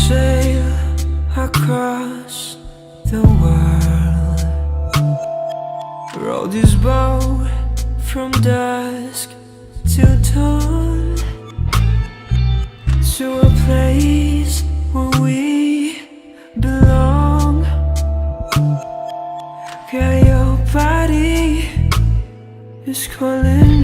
sail across the world, row this boat from dusk till dawn, to a place where we belong. Girl, your body is calling